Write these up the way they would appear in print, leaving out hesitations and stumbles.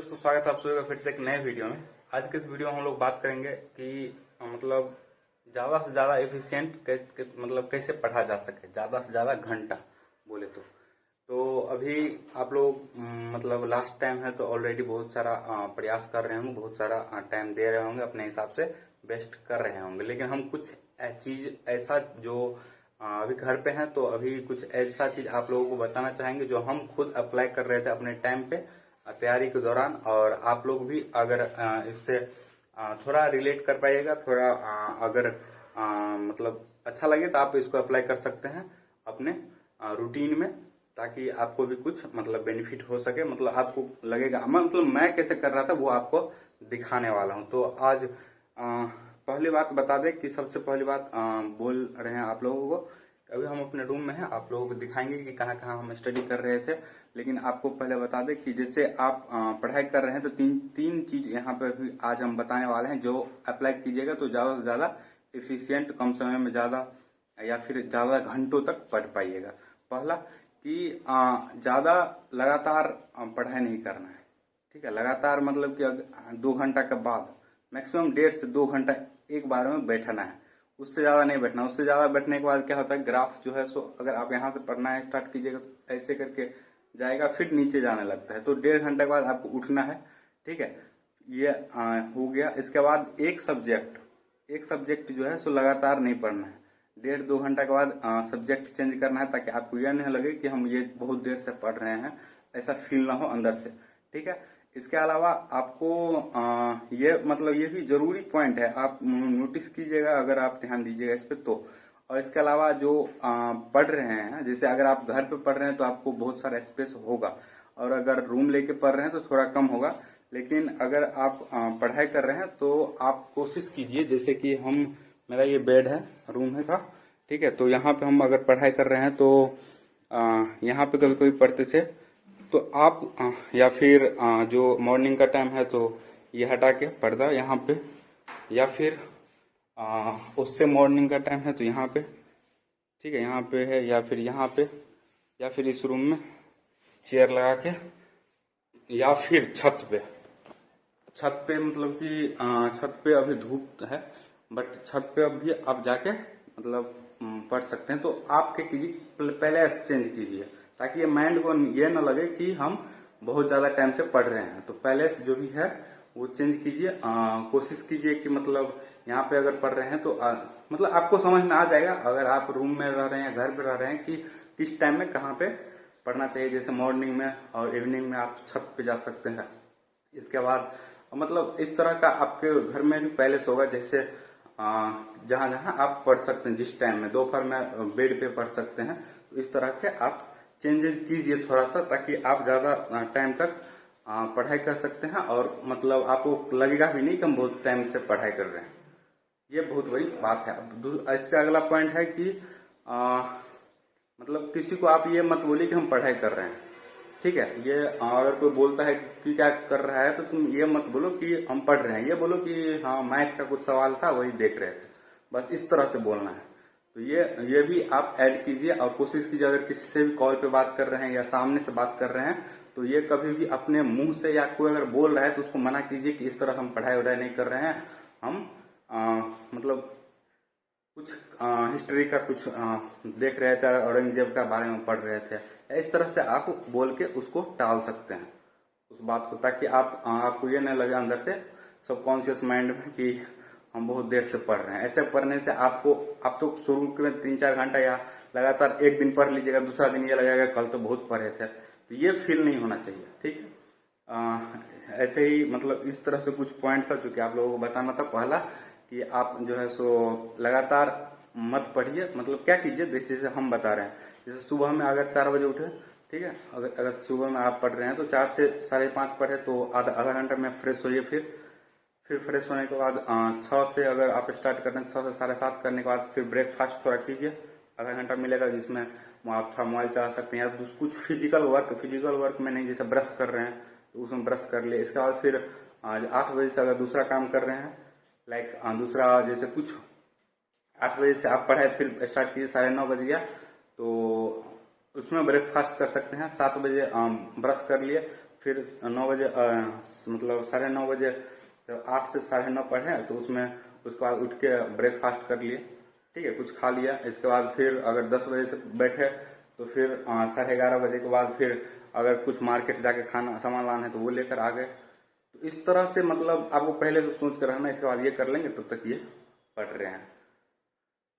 दोस्तों, स्वागत है आप सभी का फिर से एक नए वीडियो में। आज के इस वीडियो में हम लोग बात करेंगे कि मतलब ज्यादा से ज्यादा एफिशिएंट मतलब कैसे पढ़ा जा सके, ज्यादा से ज्यादा घंटा बोले तो अभी आप लोग मतलब लास्ट टाइम है तो ऑलरेडी बहुत सारा प्रयास कर रहे होंगे, बहुत सारा टाइम दे रहे होंगे, अपने हिसाब से बेस्ट कर रहे होंगे। लेकिन हम कुछ चीज ऐसा जो अभी घर पे हैं तो अभी कुछ ऐसा चीज आप लोगों को बताना चाहेंगे जो हम खुद अप्लाई कर रहे थे अपने टाइम पे तैयारी के दौरान। और आप लोग भी अगर इससे थोड़ा रिलेट कर पाइएगा, थोड़ा अगर मतलब अच्छा लगे तो आप इसको अप्लाई कर सकते हैं अपने रूटीन में, ताकि आपको भी कुछ मतलब बेनिफिट हो सके। मतलब आपको लगेगा मतलब मैं कैसे कर रहा था वो आपको दिखाने वाला हूं। तो आज पहली बात बता दें कि सबसे पहली बात बोल रहे हैं आप लोगों को, अभी हम अपने रूम में हैं, आप लोगों को दिखाएंगे कि कहाँ कहाँ हम स्टडी कर रहे थे। लेकिन आपको पहले बता दें कि जैसे आप पढ़ाई कर रहे हैं तो तीन चीज यहाँ पे भी आज हम बताने वाले हैं जो अप्लाई कीजिएगा तो ज्यादा से ज्यादा एफिशिएंट, कम समय में ज्यादा या फिर ज्यादा घंटों तक पढ़ पाइएगा। पहला कि ज्यादा लगातार पढ़ाई नहीं करना है, ठीक है। लगातार मतलब कि 2 घंटा के बाद मैक्सिमम 1.5 से 2 घंटा एक बार में बैठना है, उससे ज्यादा नहीं बैठना। उससे ज्यादा बैठने के बाद क्या होता है, ग्राफ जो है सो अगर आप यहाँ से पढ़ना है स्टार्ट कीजिएगा तो ऐसे करके जाएगा, फिर नीचे जाने लगता है। तो 1.5 घंटे के बाद आपको उठना है, ठीक है। ये हो गया। इसके बाद एक सब्जेक्ट जो है सो लगातार नहीं पढ़ना है। 1.5-2 घंटा के बाद सब्जेक्ट चेंज करना है, ताकि आपको यह नहीं लगे कि हम ये बहुत देर से पढ़ रहे हैं, ऐसा फील ना हो अंदर से, ठीक है। इसके अलावा आपको ये मतलब ये भी जरूरी पॉइंट है, आप नोटिस कीजिएगा अगर आप ध्यान दीजिएगा इस पे तो। और इसके अलावा जो पढ़ रहे हैं, जैसे अगर आप घर पे पढ़ रहे हैं तो आपको बहुत सारा स्पेस होगा, और अगर रूम लेके पढ़ रहे हैं तो थोड़ा कम होगा। लेकिन अगर आप पढ़ाई कर रहे हैं तो आप कोशिश कीजिए, जैसे कि मेरा ये बेड है, रूम है का, ठीक है। तो यहाँ पे हम अगर पढ़ाई कर रहे हैं तो यहाँ पे कभी कभी पढ़ते थे तो आप या फिर जो मॉर्निंग का टाइम है तो ये हटा के पर्दा यहाँ पे, या फिर उससे मॉर्निंग का टाइम है तो यहाँ पे, ठीक है, यहाँ पे है, या फिर यहाँ पे, या फिर इस रूम में चेयर लगा के, या फिर छत पे मतलब कि छत पे अभी धूप है बट छत पे अभी आप जाके मतलब पढ़ सकते हैं। तो आप क्या कीजिए, पहले चेंज कीजिए, ताकि ये माइंड को ये ना लगे कि हम बहुत ज्यादा टाइम से पढ़ रहे हैं। तो पहले से जो भी है वो चेंज कीजिए। कोशिश कीजिए कि मतलब यहाँ पे अगर पढ़ रहे हैं तो मतलब आपको समझ में आ जाएगा, अगर आप रूम में रह रहे हैं, घर पे रह रहे हैं, कि किस टाइम में कहाँ पे पढ़ना चाहिए। जैसे मॉर्निंग में और इवनिंग में आप छत पे जा सकते हैं। इसके बाद मतलब इस तरह का आपके घर में भी पहले से होगा, जैसे जहां जहां आप पढ़ सकते हैं, जिस टाइम में दोपहर में बेड पे पढ़ सकते हैं, तो इस तरह के आप चेंजेस कीजिए थोड़ा सा, ताकि आप ज्यादा टाइम तक पढ़ाई कर सकते हैं और मतलब आपको लगेगा भी नहीं कि हम बहुत टाइम से पढ़ाई कर रहे हैं। ये बहुत बड़ी बात है। अब इससे अगला पॉइंट है कि मतलब किसी को आप ये मत बोलिए कि हम पढ़ाई कर रहे हैं, ठीक है। ये अगर कोई बोलता है कि क्या कर रहा है तो तुम ये मत बोलो कि हम पढ़ रहे हैं, ये बोलो कि हाँ मैथ का कुछ सवाल था वही देख रहे थे, बस इस तरह से बोलना है। तो ये भी आप ऐड कीजिए। और कोशिश कीजिए अगर किसी से भी कॉल पे बात कर रहे हैं या सामने से बात कर रहे हैं तो ये कभी भी अपने मुंह से या कोई अगर बोल रहा है तो उसको मना कीजिए कि इस तरह हम पढ़ाई वढ़ाई नहीं कर रहे हैं, हम मतलब कुछ हिस्ट्री का कुछ देख रहे थे, औरंगजेब का बारे में पढ़ रहे थे। इस तरह से आप बोल के उसको टाल सकते हैं उस बात को, ताकि आपको ये नहीं लगे अंदर से सबकॉन्शियस माइंड में कि हम बहुत देर से पढ़ रहे हैं। ऐसे पढ़ने से आप तो शुरू में 3-4 घंटा या लगातार एक दिन पढ़ लीजिएगा, दूसरा दिन ये लगेगा कल तो बहुत पढ़े थे, तो ये फील नहीं होना चाहिए, ठीक है। ऐसे ही मतलब इस तरह से कुछ पॉइंट था जो कि आप लोगों को बताना था। पहला कि आप जो है सो लगातार मत पढ़िए, मतलब क्या कीजिए जैसे हम बता रहे हैं, जैसे सुबह में अगर 4 बजे उठे, ठीक है, अगर सुबह में आप पढ़ रहे हैं तो 4 से 5:30 पढ़े तो आधा घंटा में फ्रेश होइए। फिर फ्रेश होने के बाद 6 से अगर आप स्टार्ट कर रहे हैं, 6 से 7:30 करने के बाद फिर ब्रेकफास्ट थोड़ा कीजिए, आधा घंटा मिलेगा, जिसमें आप थोड़ा मोबाइल चला सकते हैं या कुछ फिजिकल वर्क में नहीं, जैसे ब्रश कर रहे हैं तो उसमें ब्रश कर लिए। इसके बाद फिर 8 बजे से अगर दूसरा काम कर रहे हैं, लाइक दूसरा जैसे कुछ 8 बजे से आप पढ़ाई फिर स्टार्ट कीजिए, 9:30 बज गया तो उसमें ब्रेकफास्ट कर सकते हैं। 7 बजे ब्रश कर लिए फिर 9 बजे मतलब 9:30 बजे 8 से 9:30 पढ़े तो उसमें उसके बाद उठ के ब्रेकफास्ट कर लिए, ठीक है, कुछ खा लिया। इसके बाद फिर अगर 10 बजे से बैठे तो फिर 11:30 बजे के बाद फिर अगर कुछ मार्केट जाके खाना सामान लाना है तो वो लेकर आ गए। तो इस तरह से मतलब आपको पहले से सोच कर रहना, इसके बाद ये कर लेंगे तब तक ये पढ़ रहे हैं,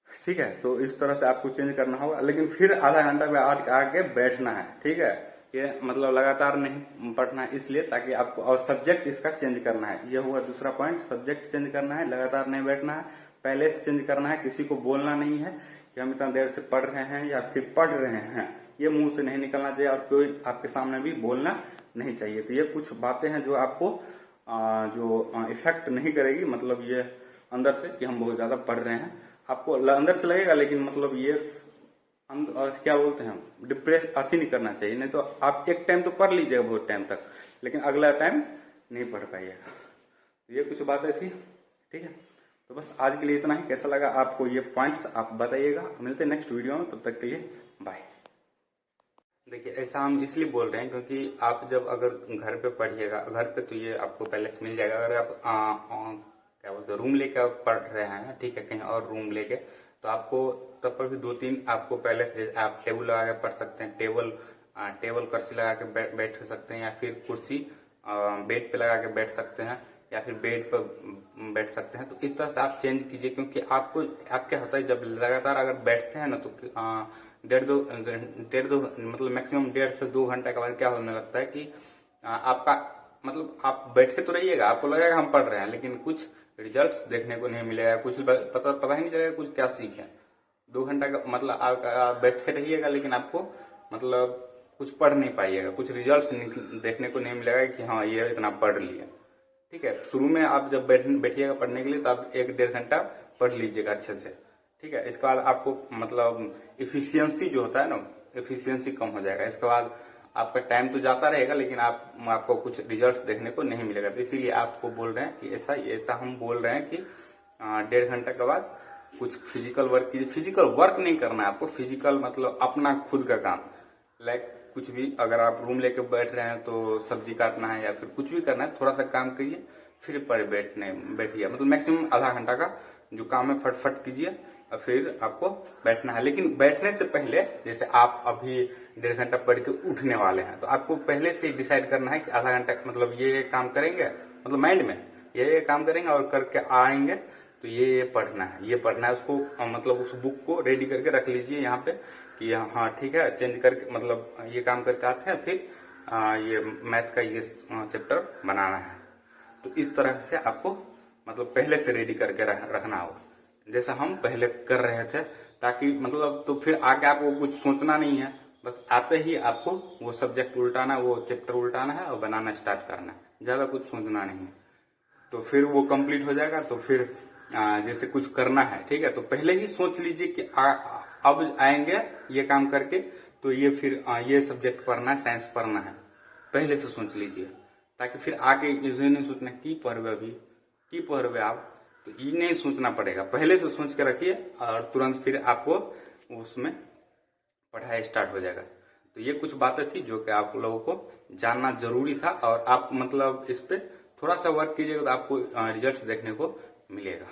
ठीक है। तो इस तरह से आपको चेंज करना होगा, लेकिन फिर आधा घंटा पे आके बैठना है, ठीक है। ये मतलब लगातार नहीं पढ़ना है इसलिए ताकि आपको, और सब्जेक्ट इसका चेंज करना है, ये हुआ दूसरा पॉइंट, सब्जेक्ट चेंज करना है, लगातार नहीं बैठना है, पहले से चेंज करना है। किसी को बोलना नहीं है कि हम इतना देर से पढ़ रहे हैं या फिर पढ़ रहे हैं, ये मुंह से नहीं निकलना चाहिए और कोई आपके सामने भी बोलना नहीं चाहिए। तो ये कुछ बातें हैं जो आपको जो इफेक्ट नहीं करेगी, मतलब ये अंदर से कि हम बहुत ज्यादा पढ़ रहे हैं, आपको अंदर से लगेगा, लेकिन मतलब ये क्या बोलते हैं, डिप्रेस अति नहीं करना चाहिए। नहीं तो आप एक टाइम तो पढ़ लीजिएगा बहुत टाइम तक, लेकिन अगला टाइम नहीं पढ़ पाइएगा। ये कुछ बातें थी, ठीक है। तो बस आज के लिए इतना ही। कैसा लगा आपको ये पॉइंट्स आप बताइएगा। मिलते हैं नेक्स्ट वीडियो में, तब तक के लिए बाय। देखिए, ऐसा हम इसलिए बोल रहे हैं क्योंकि आप जब अगर घर पे पढ़िएगा, घर पे तो ये आपको पहले से मिल जाएगा। अगर आप क्या बोलते हैं रूम लेके आप पढ़ रहे हैं, ठीक है, कहीं और रूम लेके, तो आपको तब पर भी 2-3 आपको पहले से आप टेबल लगा के पढ़ सकते हैं। टेबल कुर्सी लगा के बैठ सकते हैं, या फिर कुर्सी बेड पे लगा के बैठ सकते हैं, या फिर बेड पर बैठ सकते हैं। तो इस तरह से आप चेंज कीजिए, क्योंकि आपको आप क्या होता है जब लगातार अगर बैठते हैं ना तो डेढ़ दो मतलब मैक्सिमम 1.5 से 2 घंटे के बाद क्या होने लगता है कि आपका मतलब आप बैठे तो रहिएगा, आपको लगेगा हम पढ़ रहे हैं, लेकिन कुछ रिजल्ट्स देखने को नहीं मिलेगा, कुछ पता ही नहीं चलेगा कुछ क्या सीखे। 2 घंटा का मतलब आप बैठे रहिएगा, लेकिन आपको मतलब कुछ पढ़ नहीं पाइएगा, कुछ रिजल्ट्स देखने को नहीं मिलेगा कि हाँ ये इतना पढ़ लिया, ठीक है। शुरू में आप जब बैठिएगा पढ़ने के लिए तो आप 1-1.5 घंटा पढ़ लीजिएगा अच्छे से, ठीक है। इसके बाद आपको मतलब इफिशियंसी जो होता है ना, इफिशियंसी कम हो जाएगा। इसके बाद आपका टाइम तो जाता रहेगा, लेकिन आपको कुछ रिजल्ट्स देखने को नहीं मिलेगा। तो इसीलिए आपको बोल रहे हैं कि ऐसा हम बोल रहे हैं कि 1.5 घंटा के बाद कुछ फिजिकल वर्क कीजिए। फिजिकल वर्क नहीं करना है आपको, फिजिकल मतलब अपना खुद का काम, लाइक कुछ भी अगर आप रूम लेके बैठ रहे हैं तो सब्जी काटना है या फिर कुछ भी करना है, थोड़ा सा काम करिए, फिर पर बैठिए। मतलब मैक्सिमम आधा घंटा का जो काम है फटफट कीजिए और फिर आपको बैठना है। लेकिन बैठने से पहले, जैसे आप अभी 1.5 घंटा पढ़ के उठने वाले हैं, तो आपको पहले से डिसाइड करना है कि आधा घंटा मतलब ये काम करेंगे, मतलब माइंड में ये काम करेंगे और करके आएंगे तो ये पढ़ना है उसको, मतलब उस बुक को रेडी करके रख लीजिए यहाँ पे कि हाँ ठीक है, चेंज करके मतलब ये काम करके आते हैं, फिर ये मैथ का ये चैप्टर बनाना है। तो इस तरह से आपको मतलब पहले से रेडी करके रखना होगा, जैसा हम पहले कर रहे थे, ताकि मतलब तो फिर आगे आपको कुछ सोचना नहीं है, बस आते ही आपको वो सब्जेक्ट उल्टाना, वो चैप्टर उल्टाना है और बनाना स्टार्ट करना है, ज्यादा कुछ सोचना नहीं है। तो फिर वो कंप्लीट हो जाएगा। तो फिर जैसे कुछ करना है, ठीक है, तो पहले ही सोच लीजिए कि अब आएंगे ये काम करके तो ये फिर ये सब्जेक्ट पढ़ना है, साइंस पढ़ना है, पहले से सोच लीजिए, ताकि फिर आगे ये नहीं सोचना की पढ़वे आप, तो ये नहीं सोचना पड़ेगा, पहले से सोच के रखिए और तुरंत फिर आपको उसमें पढ़ाई स्टार्ट हो जाएगा। तो ये कुछ बातें थी जो कि आप लोगों को जानना जरूरी था, और आप मतलब इस पे थोड़ा सा वर्क कीजिएगा तो आपको रिजल्ट्स देखने को मिलेगा।